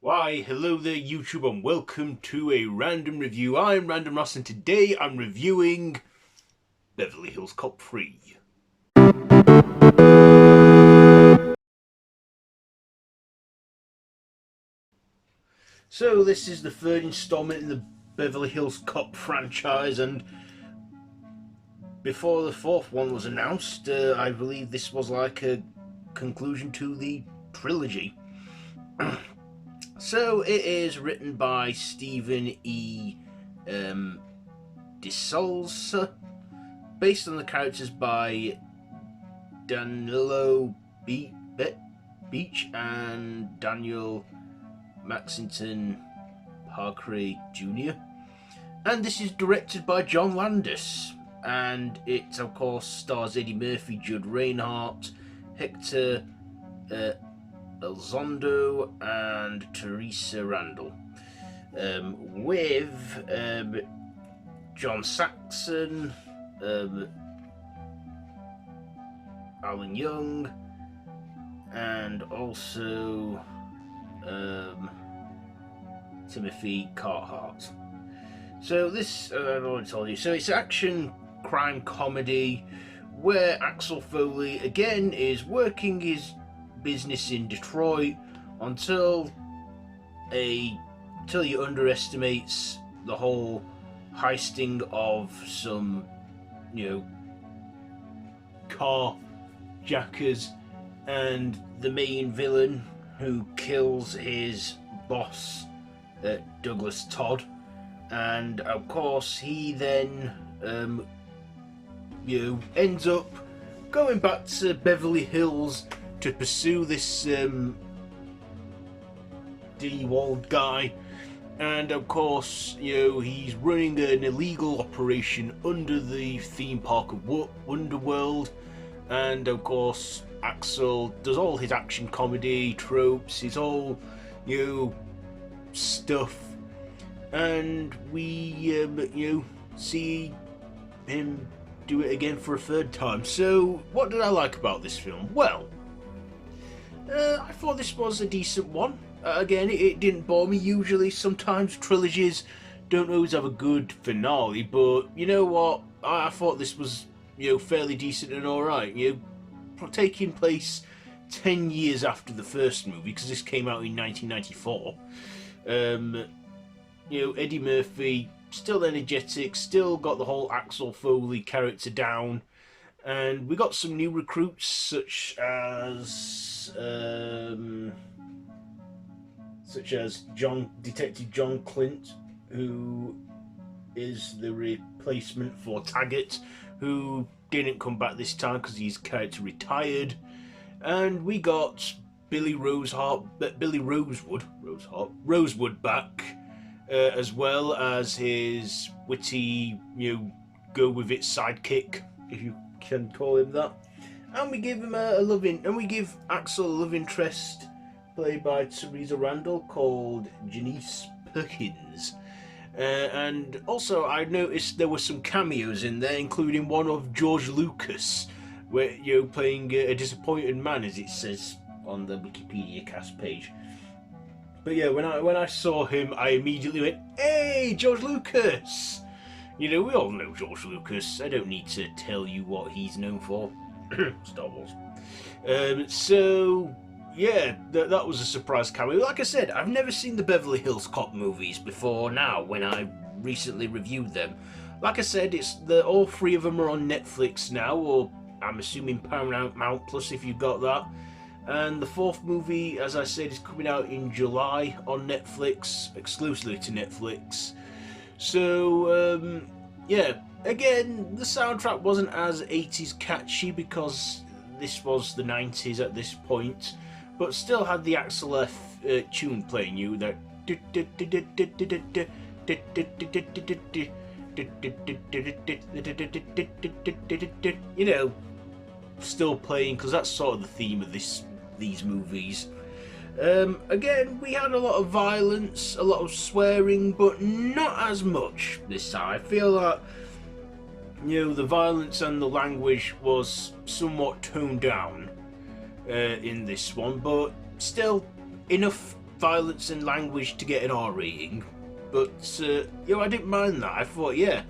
Why, hello there YouTube and welcome to a random review. I'm Random Ross and today I'm reviewing Beverly Hills Cop 3. So this is the third installment in the Beverly Hills Cop franchise, and before the fourth one was announced, I believe this was like a conclusion to the trilogy. So it is written by Stephen E. DeSalza, based on the characters by Danilo Beach and Daniel Maxington Parker Jr. And this is directed by John Landis, and it of course stars Eddie Murphy, Judge Reinhold, Hector Elizondo and Theresa Randall, with John Saxon, Alan Young, and also Timothy Carhart. So this, I've already told you, so it's action crime comedy where Axel Foley again is working his business in Detroit until he underestimates the whole heisting of some, carjackers, and the main villain who kills his boss, Douglas Todd, and of course he then ends up going back to Beverly Hills to pursue this D-Wald guy, and of course he's running an illegal operation under the theme park of Underworld, and of course Axel does all his action comedy tropes, his whole stuff, and we see him do it again for a third time. So what did I like about this film? Well, I thought this was a decent one. Again, it didn't bore me. Usually, sometimes trilogies don't always have a good finale, but you know what? I thought this was, fairly decent and alright. Taking place 10 years after the first movie, because this came out in 1994. Eddie Murphy, still energetic, still got the whole Axel Foley character down, and we got some new recruits such as Detective John Clint, who is the replacement for Taggart, who didn't come back this time because his character retired, and we got Billy Rosewood back, as well as his witty, go with it sidekick, if you can call him that. And we give him we give Axel a love interest played by Theresa Randall called Janice Perkins. And also I noticed there were some cameos in there, including one of George Lucas, where playing a disappointed man, as it says on the Wikipedia cast page. But yeah, when I saw him, I immediately went, "Hey, George Lucas!" We all know George Lucas. I don't need to tell you what he's known for. Star Wars. So yeah, that was a surprise cameo. Like I said, I've never seen the Beverly Hills Cop movies before now, when I recently reviewed them. Like I said, all three of them are on Netflix now, or I'm assuming Paramount Plus if you've got that. And the fourth movie, as I said, is coming out in July on Netflix, exclusively to Netflix. So yeah, again, the soundtrack wasn't as 80s catchy because this was the 90s at this point, but still had the Axel F tune playing you, that still playing, because that's sort of the theme of these movies. Again, we had a lot of violence, a lot of swearing, but not as much this time. I feel that the violence and the language was somewhat toned down in this one, but still enough violence and language to get an R rating, but you know, I didn't mind that. I thought, yeah,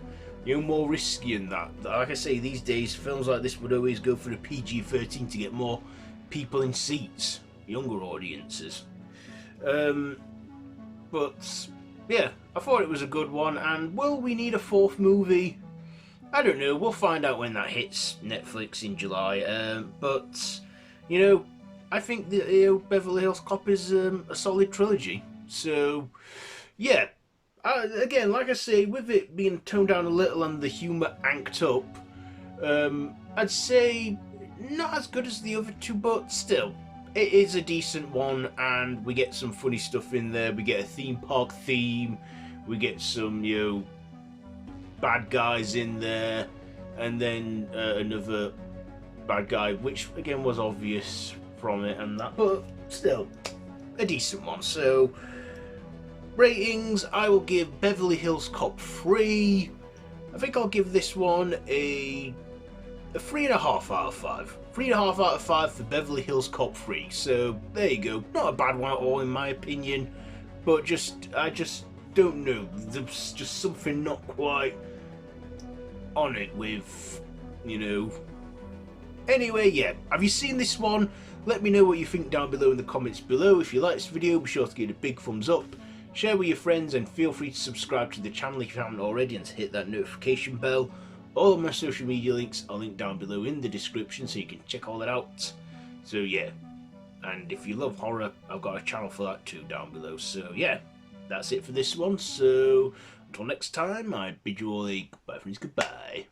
you know, more risky than that. Like I say, these days films like this would always go for the PG-13 to get more people in seats, younger audiences. But yeah, I thought it was a good one. And will we need a fourth movie? I don't know. We'll find out when that hits Netflix in July. But you know, I think that, you know, Beverly Hills Cop is a solid trilogy. So yeah, again, like I say, with it being toned down a little and the humour amped up, I'd say not as good as the other two, but still, it is a decent one, and we get some funny stuff in there. We get a theme park theme, we get some, you know, bad guys in there, and then another bad guy, which again was obvious from it and that, but still, a decent one. So, ratings, I will give Beverly Hills Cop 3. I think I'll give this one a 3.5 out of 5. 3.5 out of 5 for Beverly Hills Cop 3. So there you go. Not a bad one at all in my opinion, but I just don't know. There's just something not quite on it with, you know. Anyway, yeah. Have you seen this one? Let me know what you think down below in the comments below. If you like this video, be sure to give it a big thumbs up. Share with your friends, and feel free to subscribe to the channel if you haven't already, and to hit that notification bell. All of my social media links are linked down below in the description, so you can check all that out. So yeah, and if you love horror, I've got a channel for that too down below. So yeah, that's it for this one. So until next time, I bid you all a goodbye friends, goodbye.